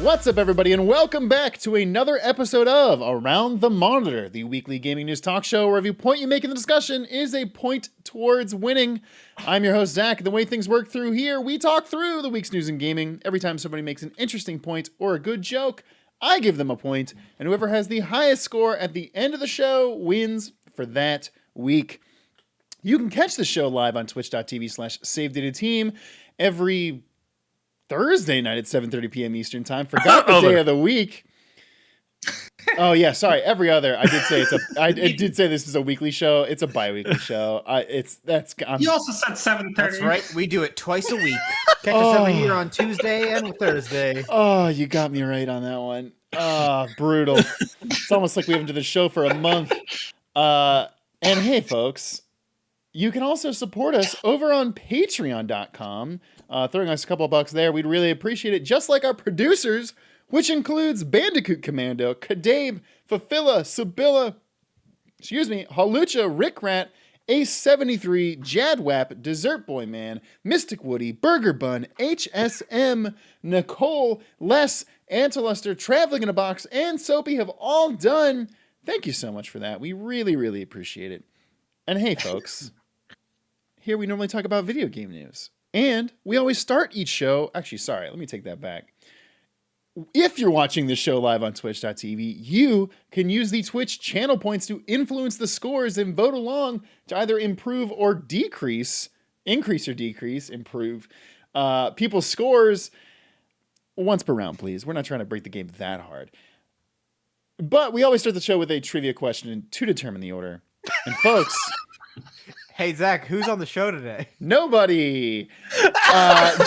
What's up, everybody, and welcome back to another episode of Around the Monitor, the weekly gaming news talk show where every point you make in the discussion is a point towards winning. I'm your host, Zach. The way things work through here, we talk through the week's news in gaming. Every time somebody makes an interesting point or a good joke, I give them a point, and whoever has the highest score at the end of the show wins for that week. You can catch the show live on twitch.tv/SaveDataTeam every Thursday night at 7:30 p.m. Eastern time. Forgot the day of the week. Oh yeah, sorry. Every other. I did say this is a weekly show. It's a bi-weekly show. You also said 7:30. That's right. We do it twice a week. Catch us every year on Tuesday and Thursday. Oh, you got me right on that one. Brutal. It's almost like we haven't done the show for a month. And hey, folks, you can also support us over on Patreon.com. Throwing us a couple of bucks there, we'd really appreciate it. Just like our producers, which includes Bandicoot Commando, Kadabe, Fafilla, Sibylla, Halucha, Rick Rat, Ace73, Jadwap, Dessert Boy Man, Mystic Woody, Burger Bun, HSM, Nicole, Les, Anteluster, Traveling in a Box, and Soapy have all done. Thank you so much for that. We really, really appreciate it. And hey, folks, here we normally talk about video game news. And we always start each show. Actually, sorry, let me take that back. If you're watching this show live on twitch.tv, you can use the Twitch channel points to influence the scores and vote along to either improve or decrease, increase or decrease, improve people's scores once per round, please. We're not trying to break the game that hard. But we always start the show with a trivia question to determine the order. And folks... Hey, Zach, who's on the show today? Nobody.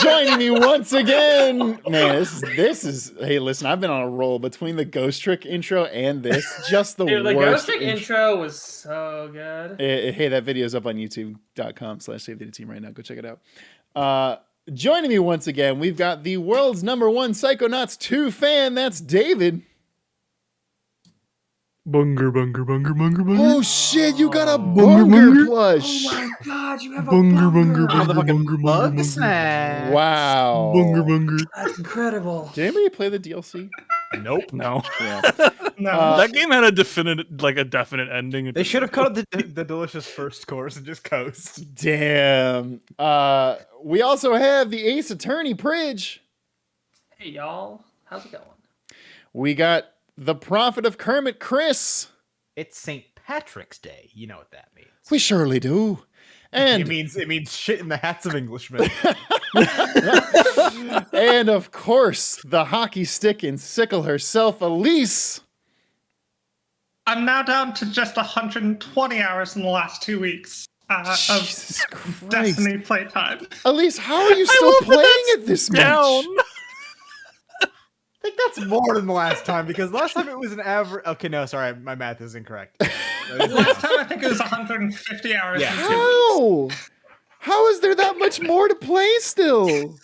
Joining me once again. Man, this is. Hey, listen, I've been on a roll between the Ghost Trick intro and this. Just the Dude, worst. the Ghost Trick intro was so good. Hey, that video's up on youtube.com/SaveDataTeam right now. Go check it out. Joining me once again, we've got the world's #1 Psychonauts 2 fan. That's David. Bunger. Oh shit, you got a Bunger plush. Oh my god, you have a Bunger. Bug snack. Wow. Bunger. That's incredible. Did anybody play the DLC? Nope. No. Yeah. No. That game had a definite ending. They should have called it the delicious first course and just coast. Damn. We also have the Ace Attorney Pridge. Hey y'all, how's it going? We got the Prophet of Kermit, Chris. It's St. Patrick's Day. You know what that means. We surely do. And It means shit in the hats of Englishmen. and of course, the hockey stick and sickle herself, Elise. I'm now down to just 120 hours in the last 2 weeks Jesus of Christ. Destiny playtime. Elise, how are you still playing it this much? I think that's more than the last time because last time it was an average. Okay, no, sorry, my math is incorrect. Last time I think it was 150 hours. Yeah. in 2 weeks. How is there that much more to play still?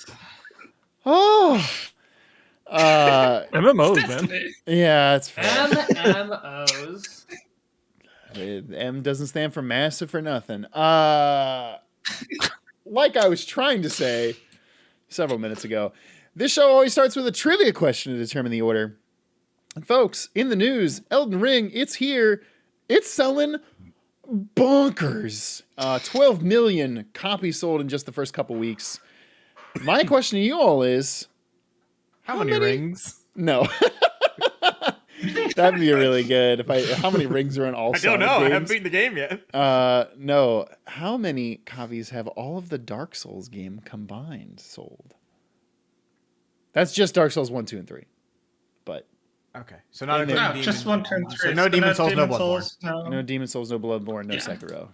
Oh. MMOs, man. Destiny. Yeah, it's fair. MMOs. M doesn't stand for massive for nothing. Like I was trying to say several minutes ago, this show always starts with a trivia question to determine the order. And folks, in the news, Elden Ring, it's here. It's selling bonkers. 12 million copies sold in just the first couple weeks. My question to you all is... How many rings? No. That'd be really good. How many rings are in all? I don't know. Games? I haven't beaten the game yet. No. How many copies have all of the Dark Souls game combined sold? That's just Dark Souls 1, 2, and 3. But okay, so not No, Demon. just 1, 2, and 3. So no Demon Souls, no Bloodborne. no Demon Souls, no Bloodborne, no Yeah. Sekiro.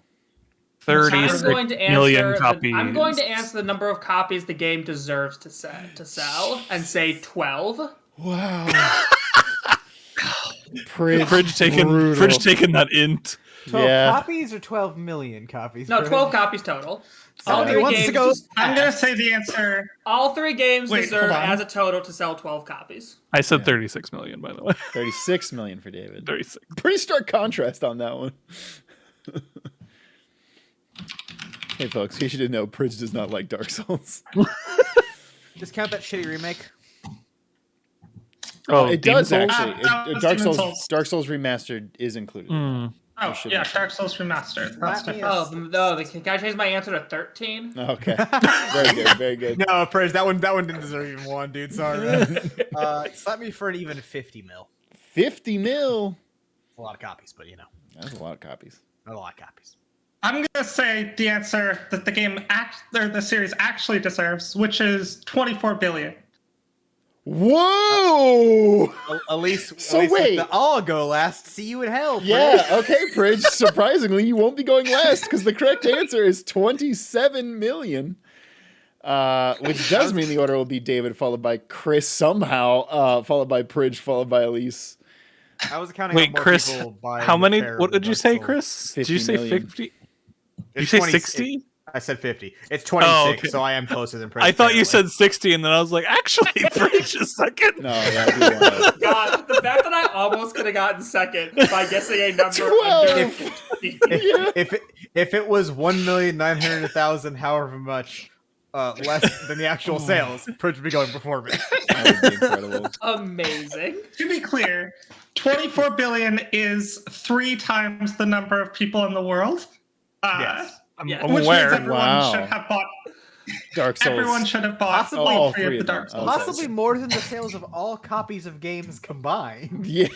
36 million copies. I'm going to answer the number of copies the game deserves to sell and say 12. Wow. Fridge taking that int. 12 copies or 12 million copies? No, 12 copies total. Somebody wants to go. I'm going to say the answer. All 3 games deserve hold on. as a total to sell 12 copies. I said 36 million, by the way. 36 million for David. 36. Pretty stark contrast on that one. Hey folks, in case you didn't know, Pridge does not like Dark Souls. Just count that shitty remake. Oh, it Demon does Souls? actually. was Dark Demon Souls, Dark Souls Remastered is included. Mm. Oh, should yeah, be. Dark Souls Remastered. That's Slap me different. a- Can I change my answer to 13? Okay, very good, very good. No, praise that one didn't deserve even one, dude. Sorry, man. Slap me for an even 50 mil. 50 mil. A lot of copies, but you know, That's a lot of copies. not a lot of copies. I'm gonna say the answer that the series actually deserves, which is 24 billion. Whoa! Elise, So Elise, wait. I'll go last. See you in hell. Yeah, okay, Pridge. Surprisingly, you won't be going last because the correct answer is 27 million. Which does mean the order will be David, followed by Chris somehow, followed by Pridge, followed by Elise. I was counting. Wait, on more Chris, people buying how many? the What did you Dark say, Souls. Chris? Did 50 you say million. 50? Did you It's say 20 60? I said 50. It's 26, okay. so I am closer than. I thought you apparently. said 60, and then I was like, actually, Bridge is second. No, that'd be one. God, the fact that I almost could have gotten second by guessing a number 12. under 50. If it was 1,900,000, however much less than the actual sales, Pridge would be going before me. That would be incredible. Amazing. To be clear, 24 billion is 3 times the number of people in the world. Yes. I'm Yeah. Which aware. means everyone Wow. should have bought. Dark Souls. Everyone should have bought Possibly all all 3 three of the of Dark them. Souls. Possibly more than the sales of all copies of games combined. Yeah.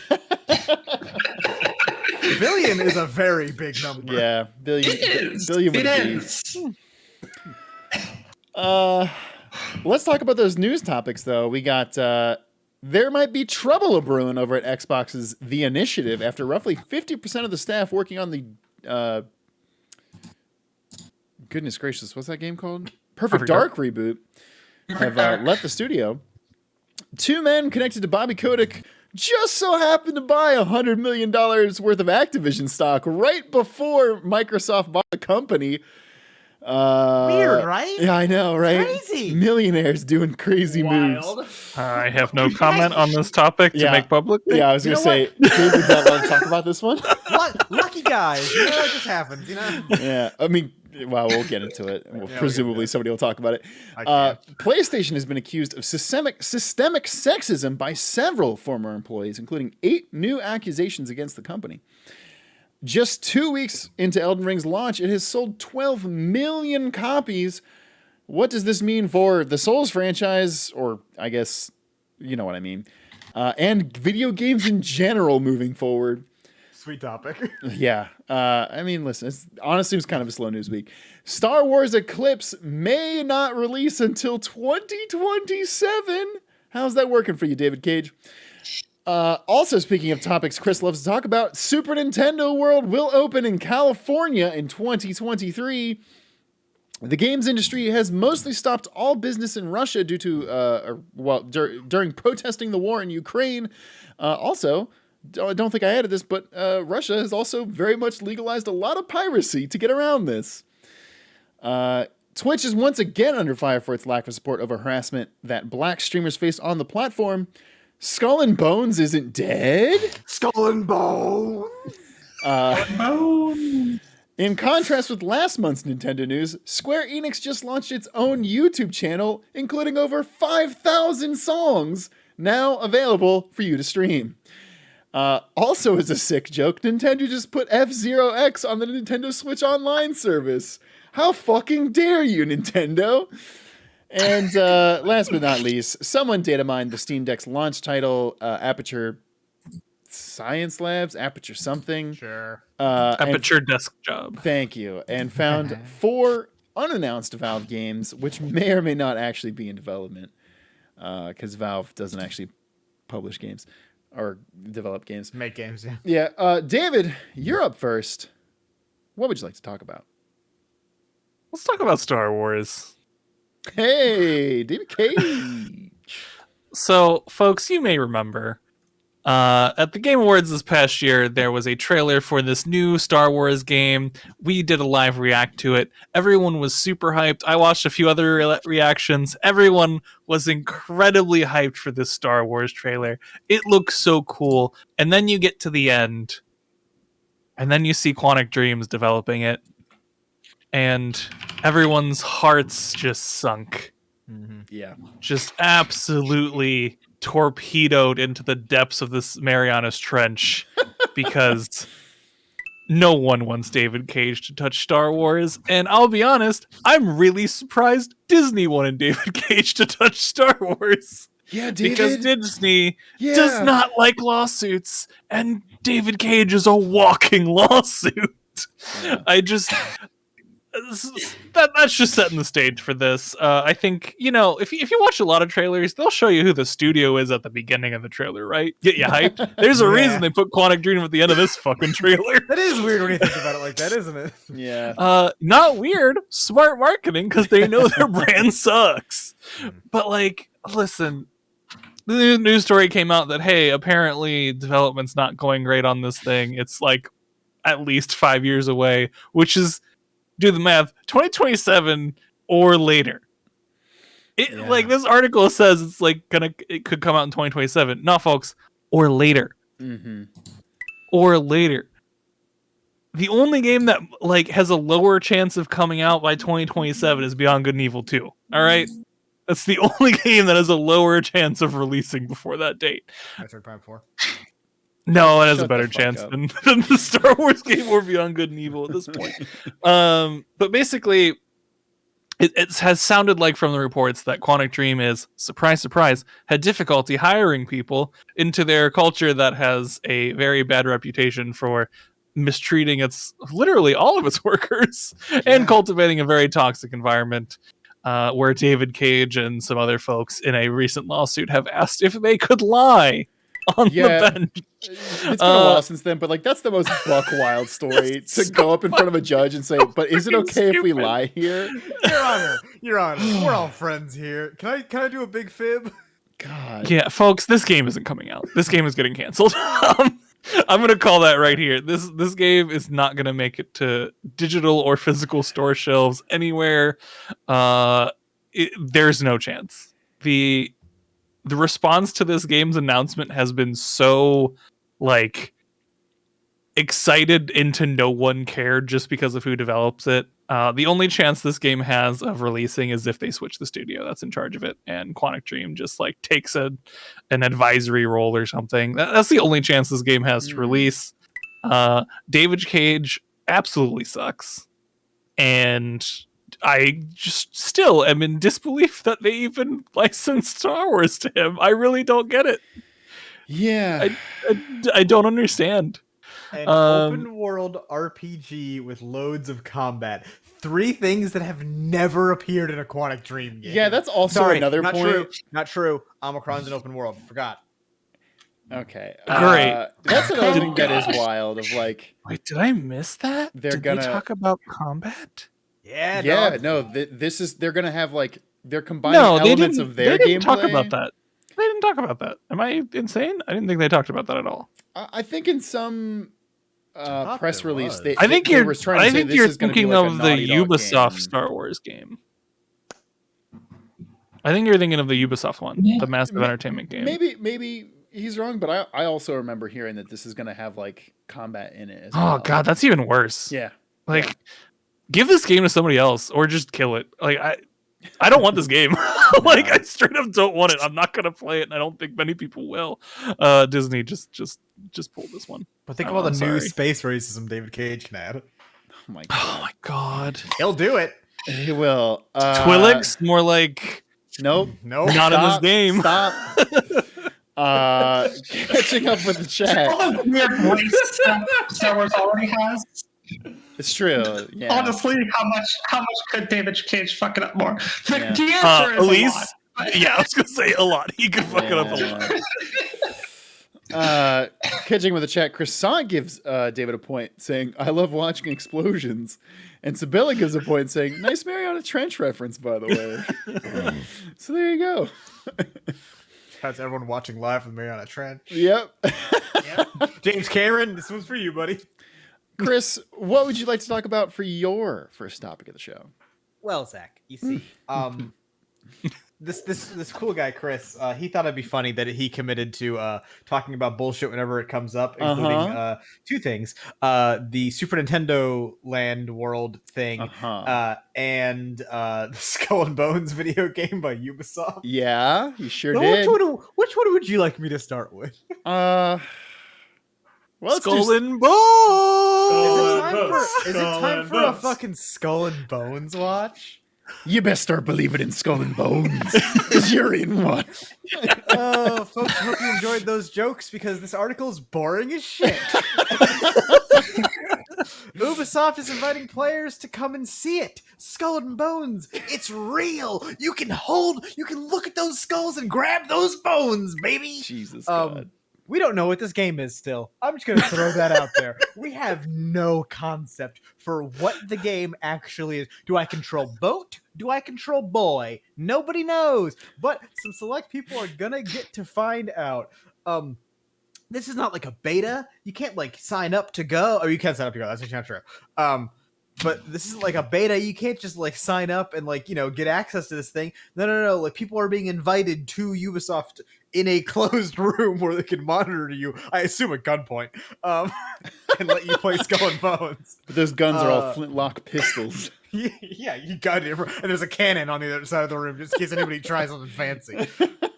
Billion is a very big number. Yeah. Billion. It is. Billion It would be. is. Let's talk about those news topics, though. We got there might be trouble a brewing over at Xbox's The Initiative after roughly 50% of the staff working on the goodness gracious, what's that game called? Perfect Dark Reboot have left the studio. 2 men connected to Bobby Kotick just so happened to buy $100 million worth of Activision stock right before Microsoft bought the company. Weird, right? Yeah, I know, right? Crazy. Millionaires doing crazy moves. Wild. I have no comment on this topic to Yeah. make public. Yeah, I was You gonna know say, David's not allowed to talk about this one. Lucky guys. You know, it just happens, you know? Yeah, I mean, well, we'll get into it. we'll get Presumably, into it. somebody will talk about it. I can't. PlayStation has been accused of systemic sexism by several former employees, including 8 new accusations against the company. Just 2 weeks into Elden Ring's launch, it has sold 12 million copies. What does this mean for the Souls franchise, or I guess you know what I mean, and video games in general moving forward? Sweet topic. Yeah. I mean, listen, honestly, it was kind of a slow news week. Star Wars Eclipse may not release until 2027. How's that working for you, David Cage? Also, speaking of topics Chris loves to talk about, Super Nintendo World will open in California in 2023. The games industry has mostly stopped all business in Russia due to, during protesting the war in Ukraine. Also, I don't think I added this, but Russia has also very much legalized a lot of piracy to get around this. Twitch is once again under fire for its lack of support over harassment that black streamers face on the platform. Skull and Bones isn't dead. Skull and Bones. In contrast with last month's Nintendo news, Square Enix just launched its own YouTube channel, including over 5,000 songs now available for you to stream. Also, as a sick joke, Nintendo just put F-Zero X on the Nintendo Switch Online service. How fucking dare you, Nintendo? And last but not least, someone data mined the Steam Deck's launch title, Aperture Science Labs, Aperture something. Sure. Aperture desk job. Thank you. And found 4 unannounced Valve games, which may or may not actually be in development, because Valve doesn't actually publish games or develop games. Make games, yeah. Yeah. David, you're up first. What would you like to talk about? Let's talk about Star Wars. Hey, David Cage. So, folks, you may remember at the Game Awards this past year, there was a trailer for this new Star Wars game. We did a live react to it. Everyone was super hyped. I watched a few other reactions. Everyone was incredibly hyped for this Star Wars trailer. It looks so cool. And then you get to the end, and then you see Quantic Dreams developing it, and everyone's hearts just sunk. Yeah. Just absolutely torpedoed into the depths of this Marianas Trench because no one wants David Cage to touch Star Wars. And I'll be honest, I'm really surprised Disney wanted David Cage to touch Star Wars. Yeah, David. Because Disney Yeah. does not like lawsuits, and David Cage is a walking lawsuit. Yeah. That's just setting the stage for this. I think, if you watch a lot of trailers, they'll show you who the studio is at the beginning of the trailer, right? Get you hyped. There's a reason they put Quantic Dream at the end of this fucking trailer. That is weird when you think about it like that, isn't it? Yeah. Not weird. Smart marketing, because they know their brand sucks. But listen, the news story came out that, hey, apparently development's not going great on this thing. It's at least 5 years away, which is, do the math, 2027 or later. This article says it could come out in 2027. No, folks, or later. Mm-hmm. Or later. The only game that has a lower chance of coming out by 2027 is Beyond Good and Evil 2. All right? That's the only game that has a lower chance of releasing before that date. Metroid Prime 4. No, it has Shut a better the fuck chance up. than the Star Wars game or Beyond Good and Evil at this point. But basically, it has sounded like from the reports that Quantic Dream is, surprise, surprise, had difficulty hiring people into their culture that has a very bad reputation for mistreating literally all of its workers and cultivating a very toxic environment. Where David Cage and some other folks in a recent lawsuit have asked if they could lie on the bench. It's been a while since then, but that's the most buck wild story to go up in front of a judge and say, but is it okay if we lie here? Your Honor, we're all friends here. Can I do a big fib? God. Yeah, folks, this game isn't coming out. This game is getting canceled. I'm going to call that right here. This game is not going to make it to digital or physical store shelves anywhere. There's no chance. The response to this game's announcement has been so excited into no one cared just because of who develops it. The only chance this game has of releasing is if they switch the studio that's in charge of it, and Quantic Dream just takes an advisory role or something. That's the only chance this game has to release. David Cage absolutely sucks, and I just still am in disbelief that they even licensed Star Wars to him. I really don't get it. Yeah. I don't understand. An open world RPG with loads of combat. 3 things that have never appeared in a Quantic Dream game. Yeah, that's also another not point. True. Not true. Omicron's an open world. Forgot. Okay. Great. That's another thing that is wild of Wait, did I miss that? They're Did gonna they talk about combat? Yeah, Yeah, dog. no, this is they're gonna have they're combining elements of their they didn't gameplay. talk about that. They didn't talk about that. Am I insane? I didn't think they talked about that at all. I think in some thought press there release, was. they, I think they you're. were trying to I say think this you're is gonna be thinking like a of the Naughty Dog Ubisoft game. Star Wars game. I think you're thinking of the Ubisoft one, the massive entertainment game. Maybe he's wrong, but I also remember hearing that this is gonna have combat in it as well. Oh god, that's even worse. Yeah. Give this game to somebody else or just kill it. I don't want this game. I straight up don't want it. I'm not gonna play it, and I don't think many people will. Disney just pull this one. But think Oh, of all the I'm new sorry. space racism David Cage can add. Oh my Oh god. my god. He'll do it. He will. Twi'leks? More like Nope. No. not in this game. Stop. Catching up with the chat. All the weird voice Star Wars already has. It's true. Yeah. Honestly, how much could David Cage fuck it up more? The Yeah. answer is a Elise? lot. Yeah, I was gonna say a lot. He could fuck it up a lot. Catching with the chat, Croissant gives David a point saying, I love watching explosions. And Sibylla gives a point saying, nice Mariana Trench reference, by the way. So there you go. That's everyone watching live with me on a trench. Yep. James Cameron, this one's for you, buddy. Chris, what would you like to talk about for your first topic of the show? Well, Zach, you see, this cool guy Chris, he thought it'd be funny that he committed to talking about bullshit whenever it comes up, including two things: the Super Nintendo Land World thing, and the Skull and Bones video game by Ubisoft. Yeah, you sure Now, did. which one would you like me to start with? Well, let's Skull do- and Bones. Is it time for a fucking Skull and Bones watch? You best start believing in Skull and Bones, because you're in one. Oh, folks, I hope you enjoyed those jokes because this article is boring as shit. Ubisoft is inviting players to come and see it. Skull and Bones. It's real. You can look at those skulls and grab those bones, baby. Jesus God. We don't know what this game is still. I'm just going to throw that out there. We have no concept for what the game actually is. Do I control boat? Do I control boy? Nobody knows. But some select people are going to get to find out. This is not like a beta. You can't like sign up to go. Oh, you can sign up to go. That's actually not true. But this isn't like a beta. You can't just like sign up and like, get access to this thing. No. Like people are being invited to Ubisoft in a closed room where they can monitor you, I assume at gunpoint, and let you play Skull and Bones. But those guns are all flintlock pistols. Yeah, you got it. And there's a cannon on the other side of the room just in case anybody tries something fancy.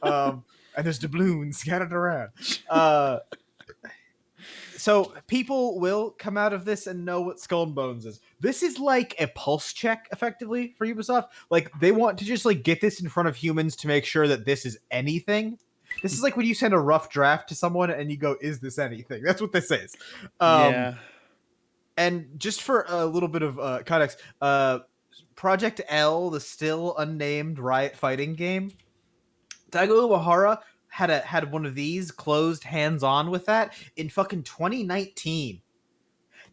And there's doubloons scattered around. So people will come out of this and know what Skull and Bones is. This is like a pulse check, effectively, for Ubisoft. Like, they want to just like get this in front of humans to make sure that this is anything. This is like when you send a rough draft to someone and you go, "Is this anything?" That's what this is. Yeah. And just for a little bit of context, Project L, the still unnamed riot fighting game, Daigo Uehara had one of these closed hands-on with that in fucking 2019.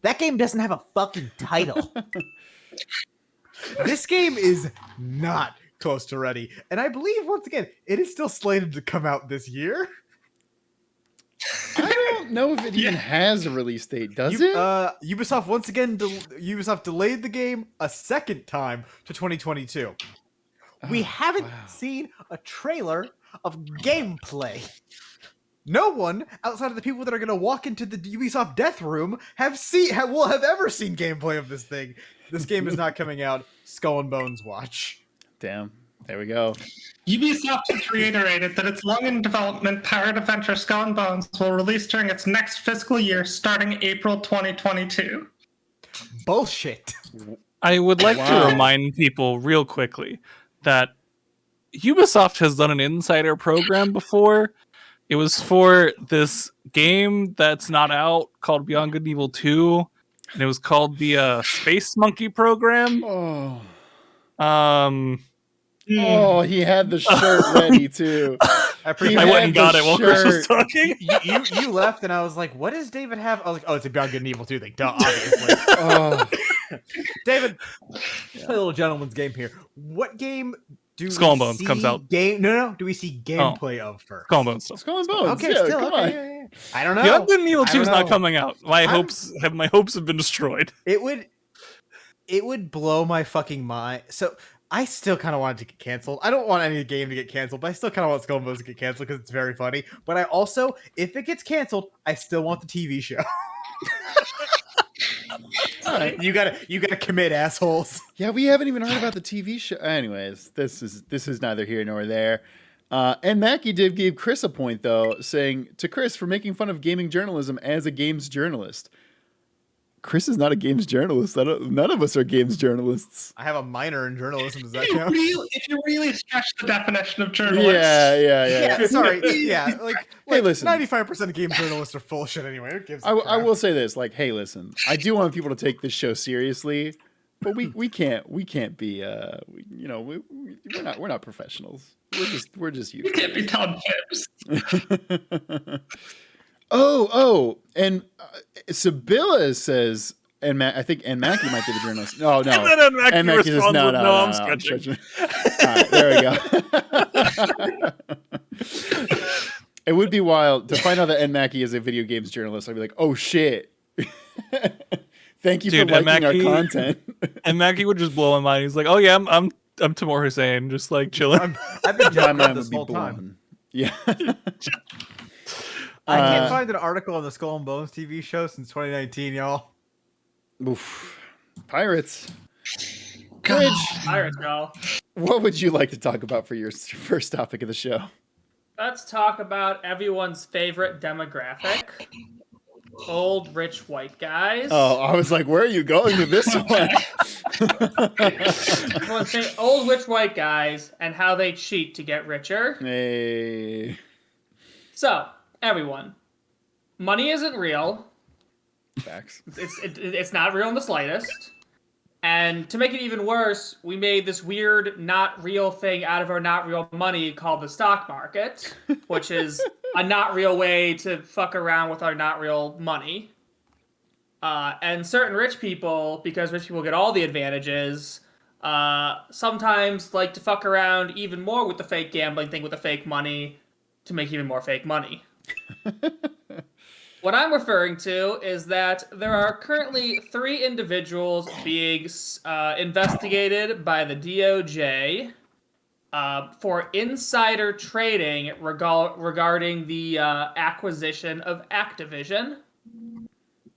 That game doesn't have a fucking title. This game is not close to ready. And I believe, once again, it is still slated to come out this year. I don't know if it even has a release date, does it? Ubisoft, once again, Ubisoft delayed the game a second time to 2022. We haven't seen a trailer of gameplay. No one outside of the people that are going to walk into the Ubisoft death room will have ever seen gameplay of this thing. This game is not coming out. Skull and Bones watch. Damn. There we go. Ubisoft has reiterated that its long-in-development pirate adventure Skull and Bones will release during its next fiscal year, starting April 2022. Bullshit. I would like to remind people real quickly that Ubisoft has done an insider program before. It was for this game that's not out called Beyond Good and Evil 2, and it was called the Space Monkey program. Oh, he had the shirt ready too. I went and got it while Chris was talking. You left, and I was like, "What does David have?" I was like, "Oh, it's a Beyond Good and Evil 2 thing." Duh, obviously. David, play a little gentleman's game here. What game do Skull and we Bones see comes out. No. Do we see gameplay of first? Skull and Bones stuff. Skull and Bones. Okay, yeah, still come okay. on. Yeah. I don't know. Beyond Good and Evil 2 is I not don't know. coming out. My hopes have been destroyed. It would blow my fucking mind. So I still kind of want it to get canceled. I don't want any game to get canceled, but I still kind of want Skull and Bones to get canceled because it's very funny. But I also, if it gets canceled, I still want the TV show. Right. You gotta commit, assholes. Yeah, we haven't even heard about the TV show. Anyways, this is neither here nor there. And Mackie did give Chris a point though, saying to Chris for making fun of gaming journalism as a games journalist. Chris is not a games journalist. None of us are games journalists. I have a minor in journalism. Does that If count? you really stretch the definition of journalist. Yeah. Sorry. Yeah, Hey, listen. 95% of game journalists are full of shit anyway. Who gives a I crap? will say this, like, hey, listen, I do want people to take this show seriously, but we can't be we're not professionals. We're just you. You can't be telling fibs. And Sibylla says, I think Mackie might be the journalist. Oh no, And then Mackie says, responds no, with, no, I'm I'm stretching. All right, there we go. It would be wild to find out that Mackie is a video games journalist. I'd be like, oh shit. Thank you Dude, for liking our Mackie- content. And Mackie would just blow my mind. He's like, "Oh yeah, Tamor Hussein, just like chilling. I've been My joking mind this would be whole time. blown. Yeah. I can't find an article on the Skull and Bones TV show since 2019, y'all. Oof. Pirates. God. Bridge, Pirates, y'all. what would you like to talk about for your first topic of the show? Let's talk about everyone's favorite demographic. Old, rich, white guys. Oh, I was like, where are you going with this one? Everyone's old, rich, white guys and how they cheat to get richer. Hey. So, everyone, money isn't real. Facts. It's not real in the slightest. And to make it even worse, we made this weird, not real thing out of our not real money called the stock market, which is a not real way to fuck around with our not real money. And certain rich people, because rich people get all the advantages, sometimes like to fuck around even more with the fake gambling thing with the fake money to make even more fake money. What I'm referring to is that there are currently 3 individuals being investigated by the DOJ for insider trading regarding the acquisition of Activision.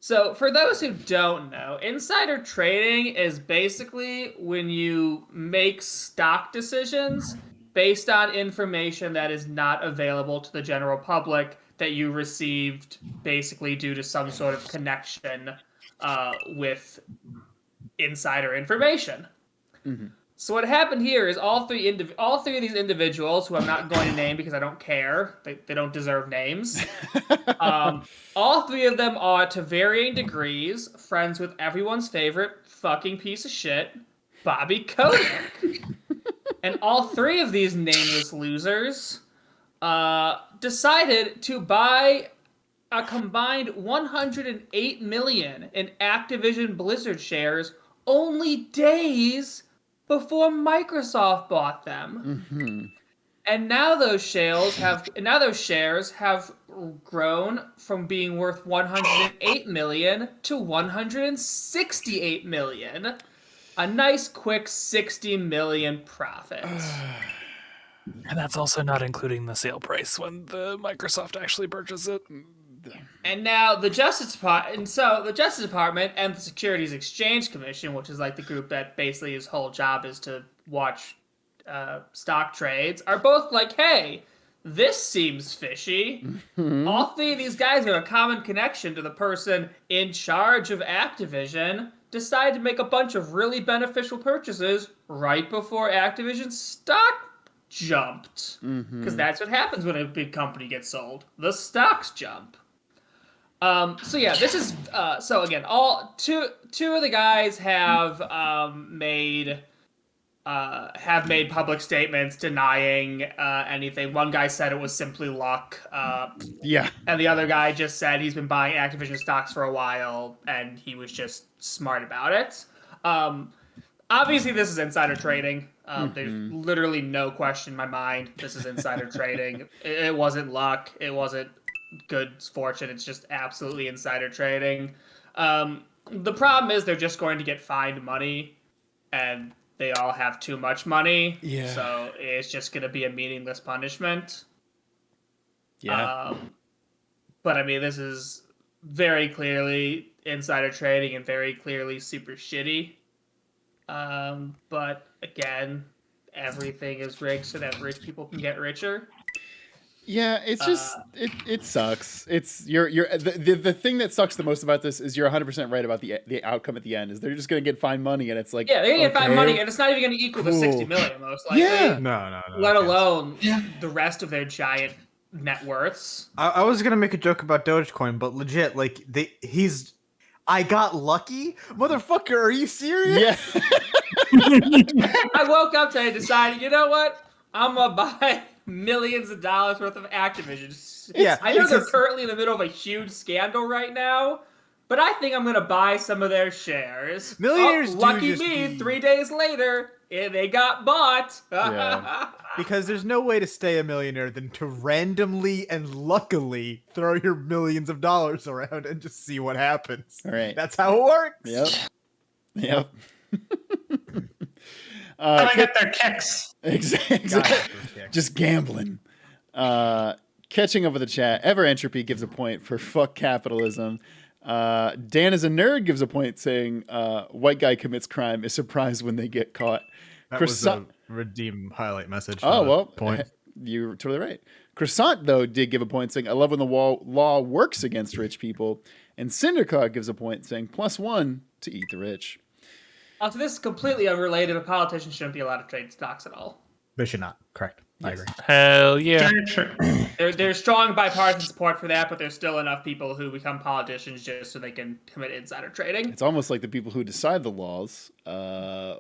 So, for those who don't know, insider trading is basically when you make stock decisions based on information that is not available to the general public that you received basically due to some sort of connection with insider information. Mm-hmm. So what happened here is all three of these individuals, who I'm not going to name because I don't care, they don't deserve names, all 3 of them are, to varying degrees, friends with everyone's favorite fucking piece of shit, Bobby Kotick. And all 3 of these nameless losers decided to buy a combined $108 million in Activision Blizzard shares only days before Microsoft bought them. Mm-hmm. And now those shares have grown from being worth $108 million to $168 million. A nice quick $60 million profit. And that's also not including the sale price when the Microsoft actually purchased it. And now the Justice Department, and the Securities Exchange Commission, which is like the group that basically his whole job is to watch stock trades, are both like, hey, this seems fishy. Mm-hmm. All 3 of these guys have a common connection to the person in charge of Activision, decided to make a bunch of really beneficial purchases right before Activision's stock jumped. Because that's what happens when a big company gets sold. The stocks jump. So yeah, this is so again, all two of the guys have made public statements denying anything. One guy said it was simply luck. Yeah. And the other guy just said he's been buying Activision stocks for a while and he was just smart about it. Obviously, this is insider trading. There's literally no question in my mind. This is insider trading. It wasn't luck. It wasn't good fortune. It's just absolutely insider trading. The problem is they're just going to get fined money, and they all have too much money. Yeah. So it's just going to be a meaningless punishment. Yeah. But I mean, this is very clearly insider trading and very clearly super shitty. But again, everything is rigged so that rich people can get richer. Yeah, it's just it sucks. It's the thing that sucks the most about this is you're 100% right about the outcome at the end is they're just gonna get fined money and it's like, yeah, they're gonna get fined okay, money and it's not even gonna equal the cool. 60 million most likely. Yeah. No. Let alone the rest of their giant net worths. I was gonna make a joke about Dogecoin, but legit, like I got lucky, motherfucker. Are you serious? Yeah. I woke up today and decided, you know what? I'm gonna buy millions of dollars worth of Activision. Yeah, I know they're currently in the middle of a huge scandal right now, but I think I'm gonna buy some of their shares. Millionaires do lucky just me! be- 3 days later, they got bought. Yeah. Because there's no way to stay a millionaire than to randomly and luckily throw your millions of dollars around and just see what happens. All right. That's how it works. Yep. How do I get their kicks? Exactly. Just gambling. Catching up with the chat, Ever Entropy gives a point for fuck capitalism. Dan is a nerd gives a point saying white guy commits crime is surprised when they get caught. That was a redeem highlight message. Oh, well, point. You're totally right. Croissant, though, did give a point saying, I love when the law works against rich people. And Cinderclaw gives a point saying, +1 to eat the rich. So this is completely unrelated, but politicians shouldn't be allowed to trade stocks at all. They should not. Correct. I agree. Hell yeah. Very true. There's strong bipartisan support for that, but there's still enough people who become politicians just so they can commit insider trading. It's almost like the people who decide the laws are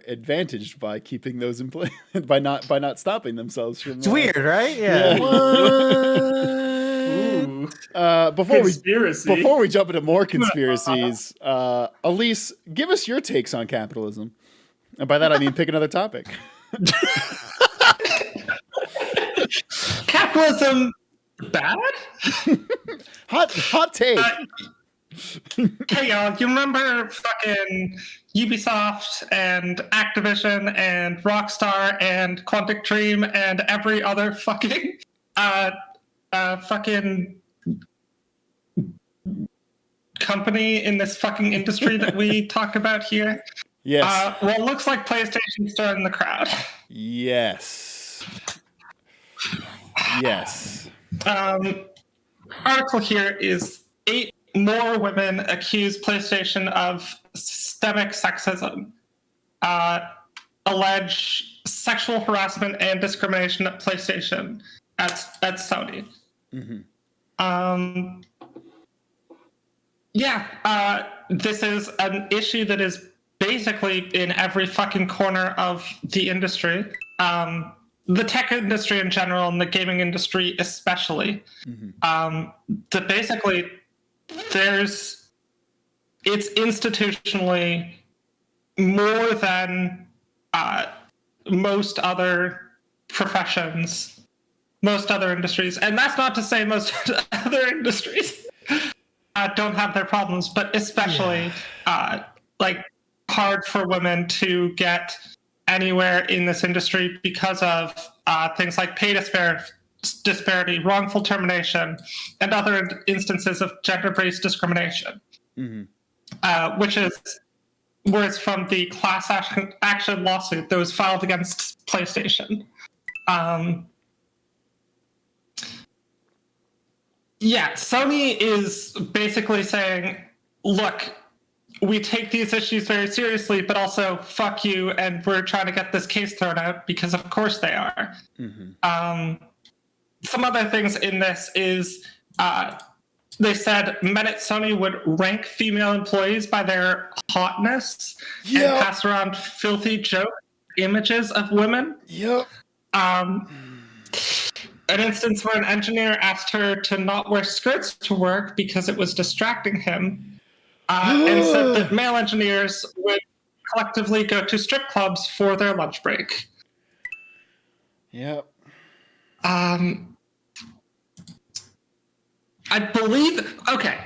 advantaged by keeping those in place by not stopping themselves from. It's weird, right? Yeah. Ooh. Before we jump into more conspiracies, Elise, give us your takes on capitalism, and by that I mean pick another topic. Capitalism bad? Hot take. Hey y'all, you remember fucking Ubisoft and Activision and Rockstar and Quantic Dream and every other fucking company in this fucking industry that we talk about here? Yes. Well, it looks like PlayStation's still in the crowd. Yes. Yes. Article here is 8 more women accuse PlayStation of systemic sexism, allege sexual harassment and discrimination at PlayStation at Sony. Mm-hmm. This is an issue that is basically in every fucking corner of the industry. The tech industry in general and the gaming industry especially. Mm-hmm. That basically it's institutionally more than most other professions, most other industries. And that's not to say most other industries don't have their problems, but especially like hard for women to get anywhere in this industry because of things like pay disparity, wrongful termination, and other instances of gender-based discrimination, which is where it's from the class action lawsuit that was filed against PlayStation. Sony is basically saying, look, we take these issues very seriously, but also fuck you, and we're trying to get this case thrown out because of course they are. Some other things in this is they said men at Sony would rank female employees by their hotness and pass around filthy joke images of women. An instance where an engineer asked her to not wear skirts to work because it was distracting him. And said that male engineers would collectively go to strip clubs for their lunch break. Yep. I believe. Okay.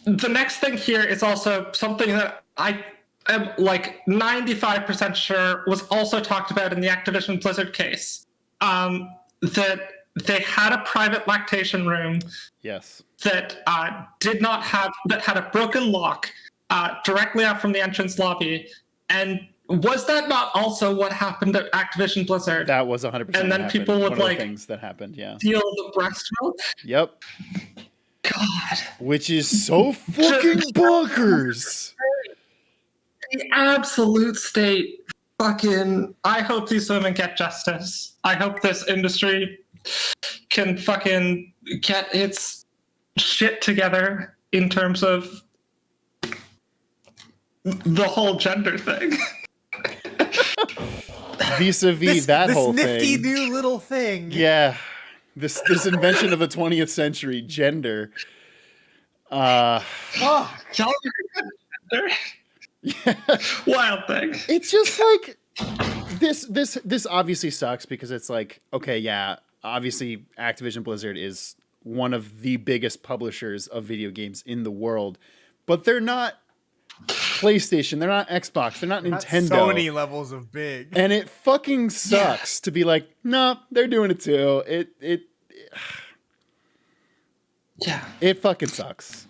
The next thing here is also something that I am like 95% sure was also talked about in the Activision Blizzard case. That they had a private lactation room. Yes. That had a broken lock directly out from the entrance lobby. And was that not also what happened at Activision Blizzard? That was 100%. And then people would one of the things that happened, steal the breast milk. Yep. God. Which is so fucking bonkers. The absolute state. Fucking. I hope these women get justice. I hope this industry can fucking get its shit together in terms of the whole gender thing. Vis-a-vis that whole this thing. nifty new little thing. Yeah. This invention of the 20th century, gender. Y'all wild thing. It's just like this obviously sucks because it's like, okay, yeah, obviously Activision Blizzard is one of the biggest publishers of video games in the world, but they're not PlayStation. They're not Xbox. They're not Not Nintendo. Sony levels of big. And it fucking sucks to be like, no, they're doing it too. It fucking sucks.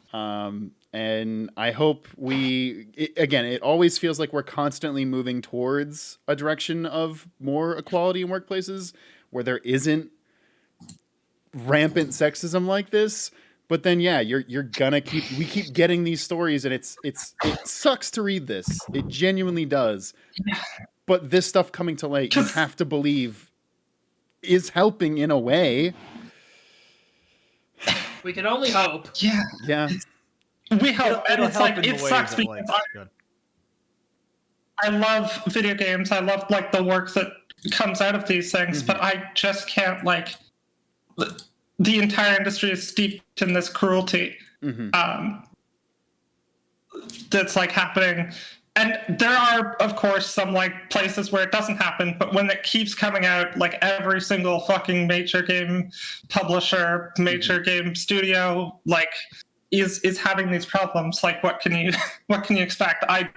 And I hope it always feels like we're constantly moving towards a direction of more equality in workplaces where there isn't rampant sexism like this. But then, yeah, you're gonna we keep getting these stories, and it sucks to read this. It genuinely does. But this stuff coming to light, you have to believe, is helping in a way. We can only hope. Yeah. Yeah. We hope. It'll And it's help like, in it the sucks ways that, because I love video games. I love like the work that comes out of these things, but I just can't like the entire industry is steeped in this cruelty that's like happening. And there are, of course, some like places where it doesn't happen, but when it keeps coming out, like every single fucking major game publisher, major game studio, like is having these problems. Like, what can you expect? I'm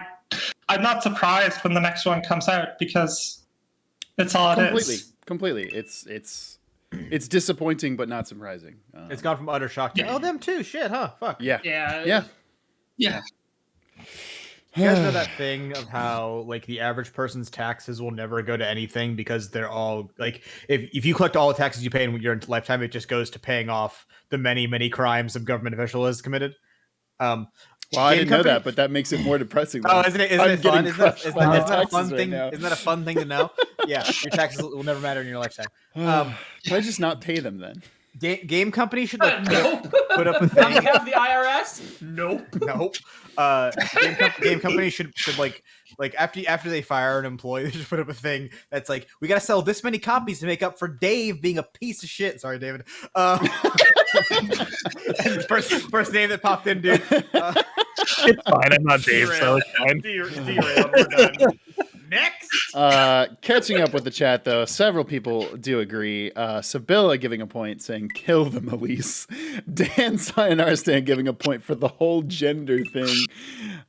not surprised when the next one comes out because it's all it is. Completely. It's disappointing, but not surprising. It's gone from utter shock to them too. Shit, huh? Fuck. Yeah. Yeah. You guys know that thing of how like the average person's taxes will never go to anything because they're all like if you collect all the taxes you pay in your lifetime, it just goes to paying off the many crimes some government official has committed. Well, I didn't know that, but that makes it more depressing. Oh, isn't it fun? Isn't that a fun thing? Right, isn't that a fun thing to know? Yeah, your taxes will never matter in your lifetime. Can I just not pay them then? Game company should like put up a Do thing. you have the IRS? Nope. Nope. Game company should like after they fire an employee, they just put up a thing that's like, we got to sell this many copies to make up for Dave being a piece of shit. Sorry, David. First name that popped in, dude. It's fine. I'm not Dave, so it's fine. Derailed. We're done. Next. Catching up with the chat, though, several people do agree. Sibylla giving a point, saying, kill them, Elise. Dan Sayonara giving a point for the whole gender thing.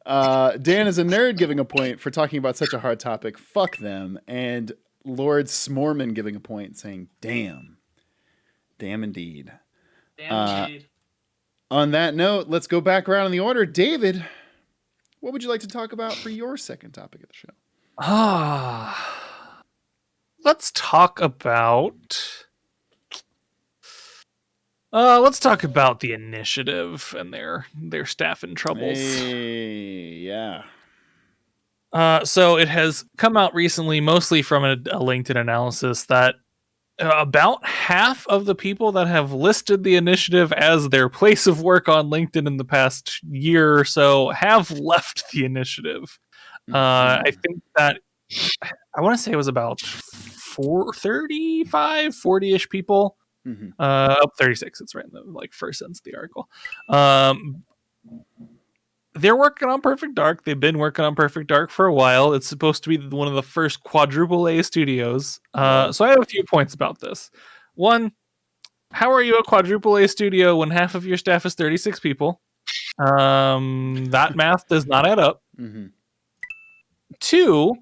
Dan is a nerd giving a point for talking about such a hard topic. Fuck them. And Lord Smorman giving a point, saying, damn. Damn indeed. Damn indeed. On that note, let's go back around in the order. David, what would you like to talk about for your second topic of the show? Let's talk about the initiative and their staffing troubles. Yeah. So it has come out recently, mostly from a LinkedIn analysis, that about half of the people that have listed the initiative as their place of work on LinkedIn in the past year or so have left the initiative. I think that I want to say it was about 40-ish people. Up 36. It's right in the first sentence of the article. They're working on Perfect Dark. They've been working on Perfect Dark for a while. It's supposed to be one of the first quadruple A studios. So I have a few points about this. One, how are you a quadruple A studio when half of your staff is 36 people? That math does not add up. Two,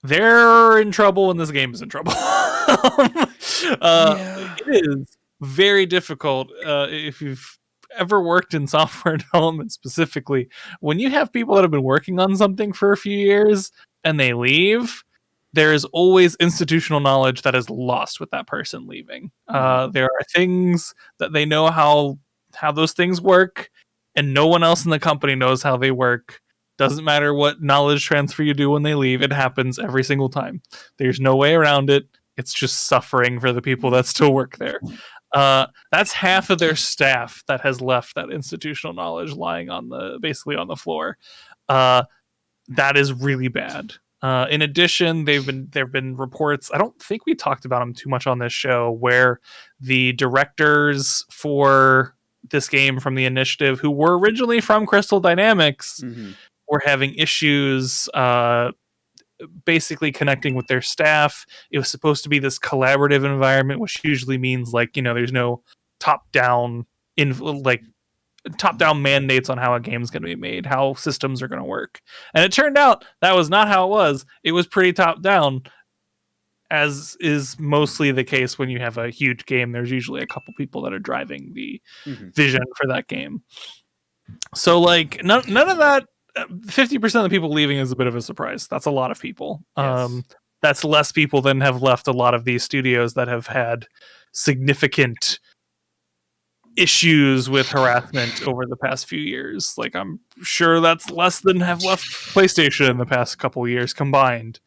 they're in trouble when this game is in trouble. It is very difficult if you've ever worked in software development specifically. When you have people that have been working on something for a few years and they leave, there is always institutional knowledge that is lost with that person leaving. There are things that they know how those things work, and no one else in the company knows how they work. Doesn't matter what knowledge transfer you do when they leave, it happens every single time. There's no way around it. It's just suffering for the people that still work there. That's half of their staff that has left that institutional knowledge lying basically on the floor. That is really bad. In addition, there have been reports, I don't think we talked about them too much on this show, where the directors for this game from the initiative, who were originally from Crystal Dynamics, were having issues basically connecting with their staff. It was supposed to be this collaborative environment, which usually means there's no top-down top-down mandates on how a game's going to be made, how systems are going to work. And it turned out that was not how it was. It was pretty top-down, as is mostly the case when you have a huge game. There's usually a couple people that are driving the vision for that game. So, like, none of that. 50% of the people leaving is a bit of a surprise. That's a lot of people. Yes. That's less people than have left a lot of these studios that have had significant issues with harassment over the past few years. Like, I'm sure that's less than have left PlayStation in the past couple of years combined.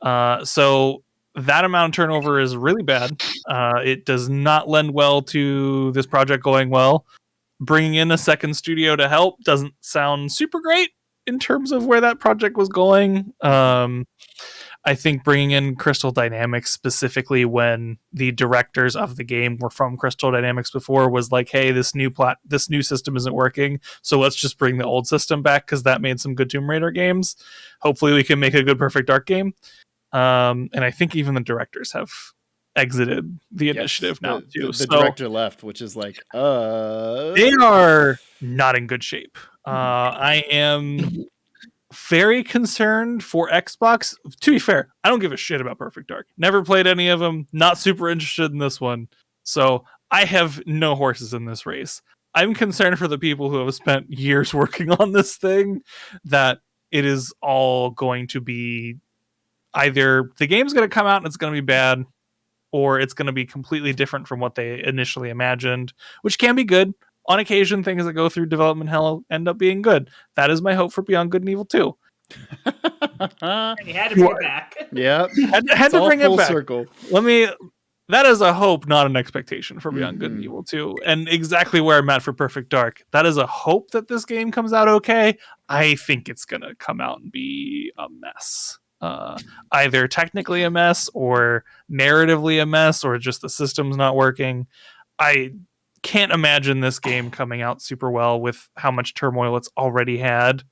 So that amount of turnover is really bad. It does not lend well to this project going well. Bringing in a second studio to help doesn't sound super great in terms of where that project was going. I think bringing in Crystal Dynamics, specifically when the directors of the game were from Crystal Dynamics before, was like, hey, this new system isn't working, so let's just bring the old system back because that made some good Tomb Raider games. Hopefully we can make a good Perfect Dark game. And I think even the directors have exited the initiative now too. The director left, which is like, they are not in good shape. I am very concerned for Xbox. To be fair, I don't give a shit about Perfect Dark. Never played any of them. Not super interested in this one. So I have no horses in this race. I'm concerned for the people who have spent years working on this thing, that it is all going to be either the game's going to come out and it's going to be bad, or it's going to be completely different from what they initially imagined, which can be good. On occasion, things that go through development hell end up being good. That is my hope for Beyond Good and Evil 2. And you had to bring it back. Yeah, had to bring it back. Circle. That is a hope, not an expectation for Beyond Good and Evil 2. And exactly where I'm at for Perfect Dark. That is a hope that this game comes out okay. I think it's going to come out and be a mess. Either technically a mess, or narratively a mess, or just the system's not working. I can't imagine this game coming out super well with how much turmoil it's already had,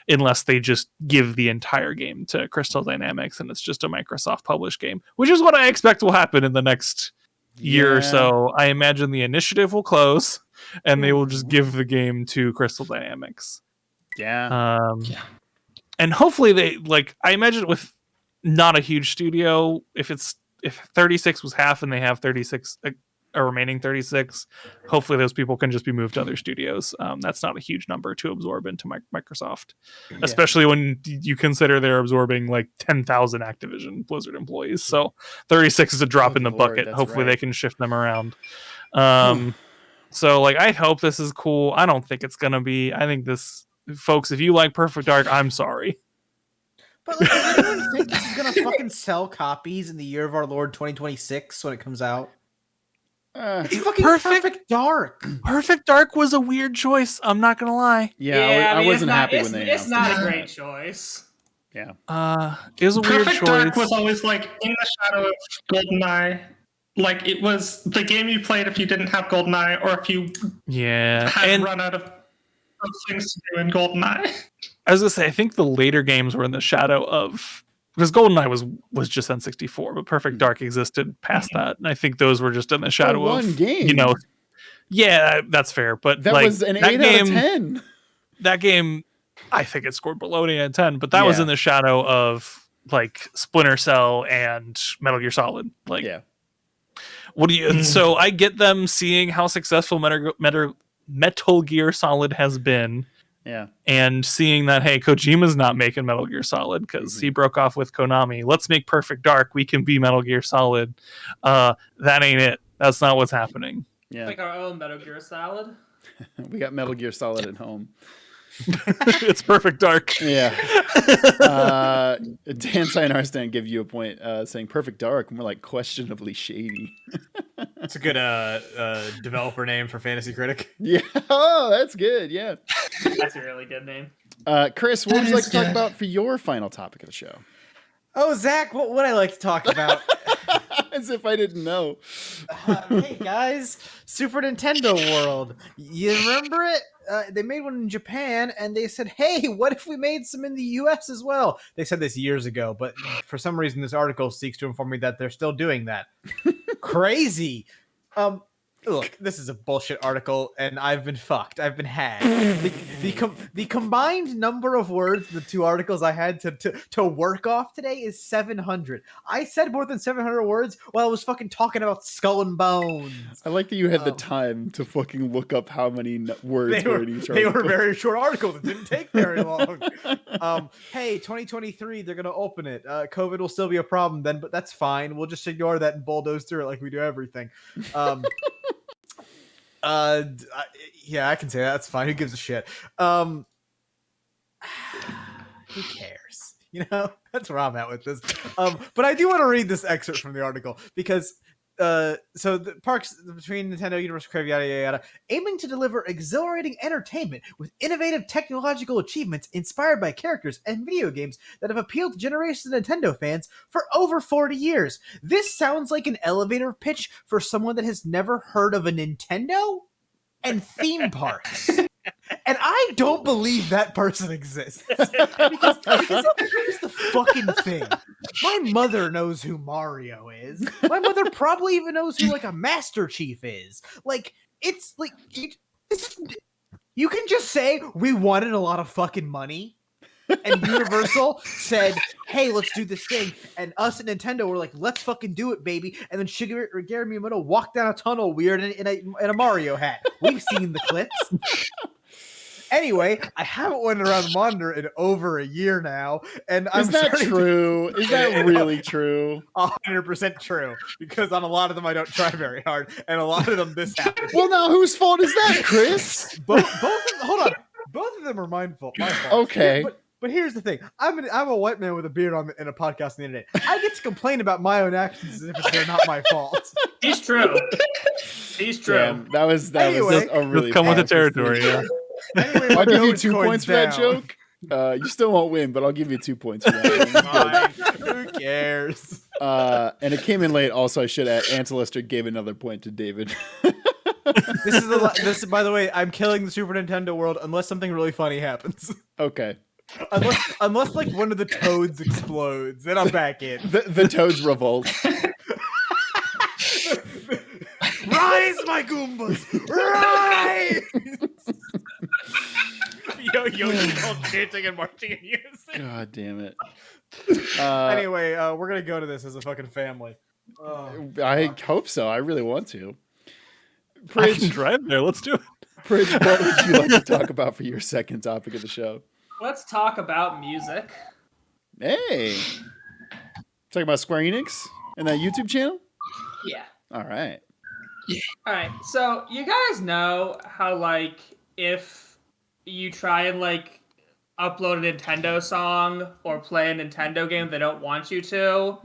unless they just give the entire game to Crystal Dynamics and it's just a Microsoft published game, which is what I expect will happen in the next year or so. I imagine the initiative will close and they will just give the game to Crystal Dynamics. And hopefully they, like, I imagine with not a huge studio, if 36 was half and they have 36, a remaining 36, hopefully those people can just be moved to other studios. That's not a huge number to absorb into Microsoft, especially when you consider they're absorbing like 10,000 Activision Blizzard employees. So 36 is a drop in the bucket. Hopefully they can shift them around. So, like, I hope this is cool. I don't think it's gonna be. I think this, folks, if you like Perfect Dark, I'm sorry. But, like, does anyone think this is gonna fucking sell copies in the year of our Lord 2026 when it comes out? It's fucking Perfect Dark. Perfect Dark was a weird choice. I'm not gonna lie. I wasn't happy when they announced It's not a great choice. Yeah. It was a weird choice. Perfect Dark was always like in the shadow of GoldenEye. Like, it was the game you played if you didn't have GoldenEye, or if you had run out of things to do in GoldenEye. I was gonna say, I think the later games were in the shadow of, because GoldenEye was just N64, but Perfect Dark existed past that, and I think those were just in the shadow of one game. You know, yeah, that's fair. But that was an 8 out of 10. That game, I think it scored below an 8 out of 10, but that was in the shadow of like Splinter Cell and Metal Gear Solid. Like, what do you? So I get them seeing how successful Metal Gear Solid has been. Yeah. And seeing that, hey, Kojima's not making Metal Gear Solid because he broke off with Konami. Let's make Perfect Dark. We can be Metal Gear Solid. That ain't it. That's not what's happening. Yeah. Like our own Metal Gear Solid. We got Metal Gear Solid at home. It's Perfect Dark. Yeah. Dan Sayanarstan give you a point saying Perfect Dark, more like questionably shady. It's a good developer name for Fantasy Critic. Yeah. Oh, that's good. Yeah. That's a really good name. Chris, what would you like to talk about for your final topic of the show? Oh, Zach, what would I like to talk about? As if I didn't know. Hey, guys, Super Nintendo World. You remember it? They made one in Japan, and they said, hey, what if we made some in the US as well? They said this years ago, but for some reason, this article seeks to inform me that they're still doing that. Crazy. Look, this is a bullshit article, and I've been fucked. I've been had. The combined number of words in the two articles I had to work off today is 700. I said more than 700 words while I was fucking talking about Skull and Bones. I like that you had the time to fucking look up how many words were in each They article. were very short articles. It didn't take very long. Hey, 2023, they're gonna open it. COVID will still be a problem then, but that's fine. We'll just ignore that and bulldoze through it like we do everything. Yeah, I can say that. That's fine. Who gives a shit? Who cares? You know, that's where I'm at with this. But I do want to read this excerpt from the article because so the parks between Nintendo, Universal Crave, yada yada yada, aiming to deliver exhilarating entertainment with innovative technological achievements inspired by characters and video games that have appealed to generations of Nintendo fans for over 40 years. This sounds like an elevator pitch for someone that has never heard of a Nintendo and theme parks. And I don't believe that person exists. because here's the fucking thing. My mother knows who Mario is. My mother probably even knows who, like, a Master Chief is. Like, it's like... You can just say, we wanted a lot of fucking money. And Universal said, hey, let's do this thing. And us at Nintendo were like, let's fucking do it, baby. And then Shigeru Miyamoto walked down a tunnel weird in a Mario hat. We've seen the clips. Anyway, I haven't went around the monitor in over a year now, and Is that true? Is that really true? 100% true. Because on a lot of them, I don't try very hard, and a lot of them this happens. Well, now whose fault is that, Chris? Hold on. Both of them are my fault. Okay. But here's the thing. I'm a white man with a beard in a podcast on the internet. I get to complain about my own actions as if they're not my fault. He's true. He's true. Damn, that was Anyway, a really come with the powerful territory. thing. Yeah. Anyway, I'll give you Dogecoin's 2 points for that down. joke. You still won't win, but I'll give you 2 points for that. Fine. Who cares? And it came in late. Also, I should add, Antilister gave another point to David. This, by the way, I'm killing the Super Nintendo world unless something really funny happens. Okay. Unless like one of the toads explodes, then I'm back in. The Toads revolt. Rise, my Goombas! Rise! Yo, all chanting and marching in unison. God damn it. Anyway, we're gonna go to this as a fucking family. I hope so. I really want to. I can Pridge, drive there. Let's do it. Pridge, what would you like to talk about for your second topic of the show? Let's talk about music. Hey. Talking about Square Enix and that YouTube channel? Yeah. All right. All right. So you guys know how, like, if you try and, like, upload a Nintendo song or play a Nintendo game they don't want you to,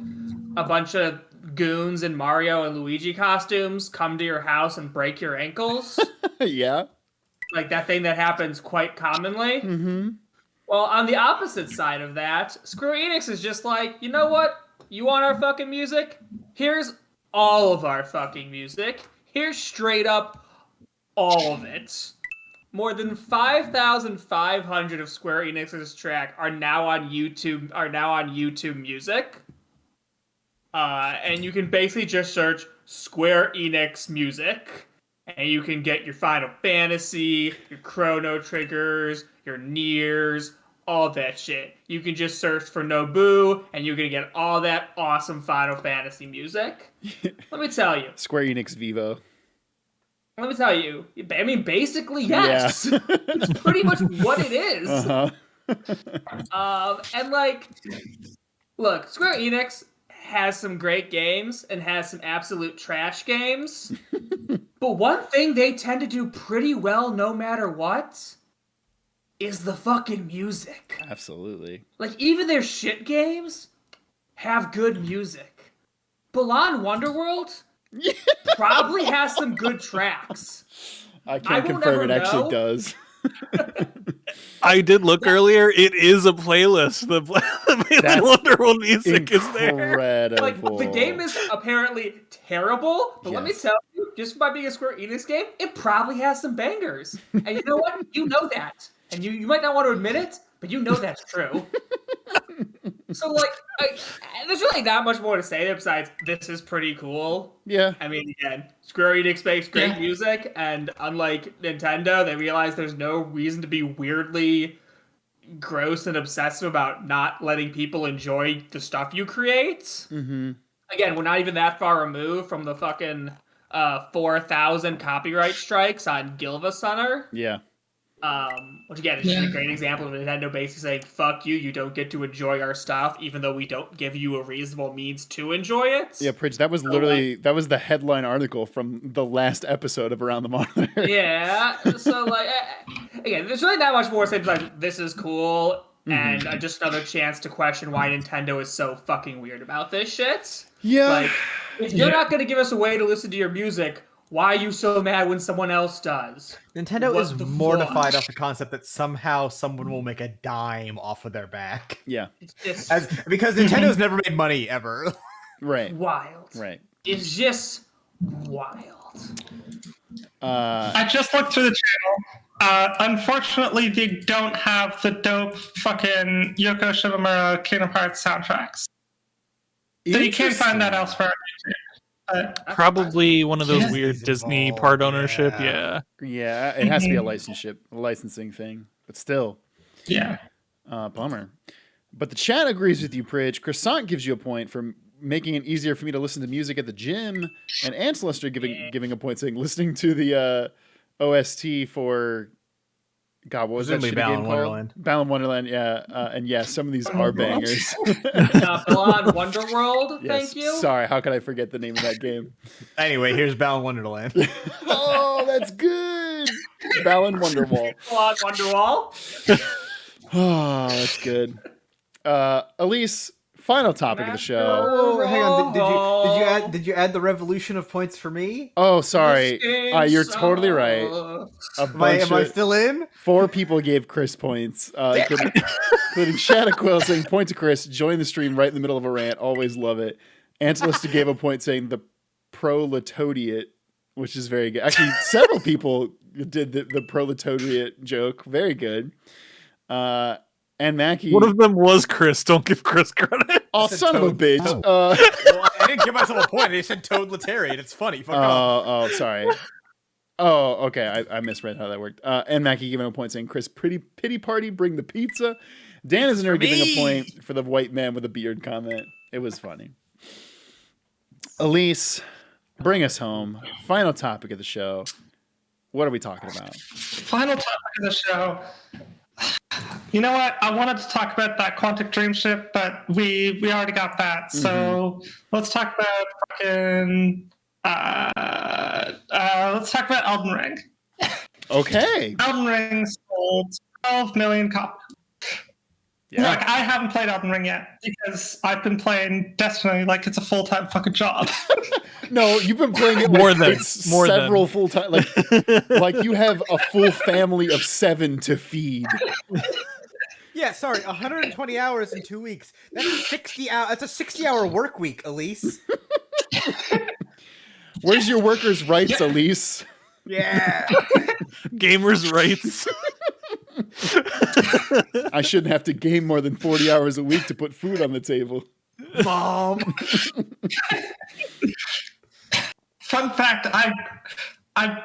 a bunch of goons in Mario and Luigi costumes come to your house and break your ankles? Yeah. Like that thing that happens quite commonly? Mm-hmm. Well, on the opposite side of that, Square Enix is just like, you know what? You want our fucking music? Here's all of our fucking music. Here's straight up all of it. More than 5,500 of Square Enix's track are now on YouTube. Music. And you can basically just search Square Enix music, and you can get your Final Fantasy, your Chrono Triggers, your Niers, all that shit. You can just search for Nobu, and you're gonna get all that awesome Final Fantasy music. Let me tell you. Square Enix Vivo. Let me tell you. I mean, basically, yes. Yeah. It's pretty much what it is. Uh-huh. And like, look, Square Enix has some great games and has some absolute trash games. But one thing they tend to do pretty well no matter what is the fucking music. Absolutely. Like, even their shit games have good music. Balan Wonderworld probably has some good tracks. I I can't will confirm never it actually know. does. I did look earlier. It is a playlist. The That's Wonderworld music is there. Incredible. Like, the game is apparently terrible, but let me Yes. tell you, just by being a Square Enix game, it probably has some bangers. And you know what? You know that. And you might not want to admit it, but you know that's true. So, like, there's really not much more to say there besides this is pretty cool. Yeah. I mean, again, Square Enix makes great music, and unlike Nintendo, they realize there's no reason to be weirdly gross and obsessive about not letting people enjoy the stuff you create. Mm-hmm. Again, we're not even that far removed from the fucking 4,000 copyright strikes on Gilva Center. Yeah. Which again is just a great example of Nintendo basically saying, fuck you, you don't get to enjoy our stuff, even though we don't give you a reasonable means to enjoy it. Yeah, Pridge, that was literally, that was the headline article from the last episode of Around the Monitor. Yeah, so like, again, there's really not much more to say besides this is cool, and just another chance to question why Nintendo is so fucking weird about this shit. Yeah. Like, if you're not going to give us a way to listen to your music, why are you so mad when someone else does? Nintendo What is the mortified fuck? off the concept that somehow someone will make a dime off of their back. Yeah. It's just Because Nintendo's never made money ever. Right. wild. Right. It's just wild. I just looked through the channel. Unfortunately, they don't have the dope fucking Yoko Shimomura Kingdom Hearts soundtracks. So you can't find that elsewhere on YouTube. Probably one of those Disney's weird Disney involved, part ownership. yeah. Yeah. Yeah, it has to be a licensing thing, but still, Yeah. bummer. But the chat agrees with you, Pridge. Croissant gives you a point for making it easier for me to listen to music at the gym, and Ancestor giving a point saying listening to the OST for God, what was that shitty Presumably game Balan called? Wonderland. Balan Wonderland, yeah, and yeah, some of these are bangers. Ballad Wonderworld, Yes, thank you. sorry, how could I forget the name of that game? Anyway, here's Balan Wonderland. Oh, that's good. Balan Wonderwall. Ballad Wonderwall. Oh, that's good. Elise, final topic of the show. Oh, hang on. Did you add the revolution of points for me? Oh, sorry. You're totally right. A Am I bunch of still in? 4 people gave Chris points, including Shadaquil saying, point to Chris, join the stream right in the middle of a rant, always love it. Ancelista gave a point saying the proletariat, which is very good. Actually, several people did the proletariat joke. Very good. And Mackie. One of them was Chris. Don't give Chris credit. Oh, said son of a Toad. bitch. Well, I didn't give myself a point. I said Toadletariat. It's funny. Fuck off. Oh, sorry. Oh, okay. I misread how that worked. And Mackie giving a point saying, Chris, pity party, bring the pizza. Dan is in there giving a point for the white man with a beard comment. It was funny. Elise, bring us home. Final topic of the show. What are we talking about? Final topic of the show. You know what? I wanted to talk about that Quantic Dream ship, but we already got that. So let's talk about fucking. Let's talk about Elden Ring. Okay. Elden Ring sold 12 million copies. Yeah. Like, I haven't played Elden Ring yet because I've been playing Destiny like it's a full-time fucking job. No, you've been playing it More like than- it's more than. several full time. Like you have a full family of 7 to feed. Yeah, sorry. 120 hours in 2 weeks. That's 60 hours. That's a 60-hour work week, Elise. Where's your workers' rights, Elise? Yeah. Gamers' rights. I shouldn't have to game more than 40 hours a week to put food on the table. Mom. Fun fact: I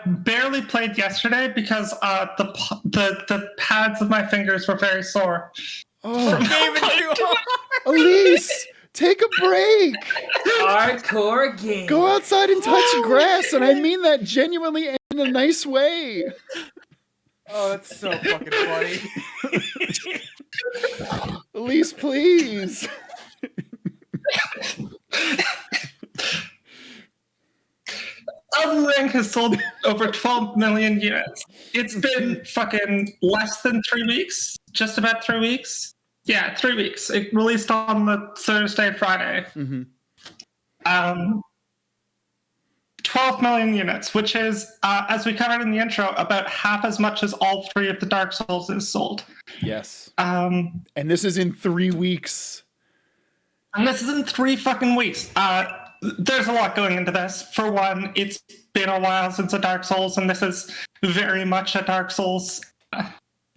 barely played yesterday because the pads of my fingers were very sore. Oh, Elise, take a break. Hardcore game. Go outside and touch grass, and I mean that genuinely and in a nice way. Oh, that's so fucking funny. Elise, please. Elden Ring has sold over 12 million units. It's been fucking less than 3 weeks, just about 3 weeks. Yeah, 3 weeks. It released on the Thursday, Friday. 12 million units, which is, as we covered in the intro, about half as much as all 3 of the Dark Souls is sold. Yes. And And this is in 3 weeks. this is in 3 fucking weeks. There's a lot going into this. For one, it's been a while since a Dark Souls, and this is very much a Dark Souls.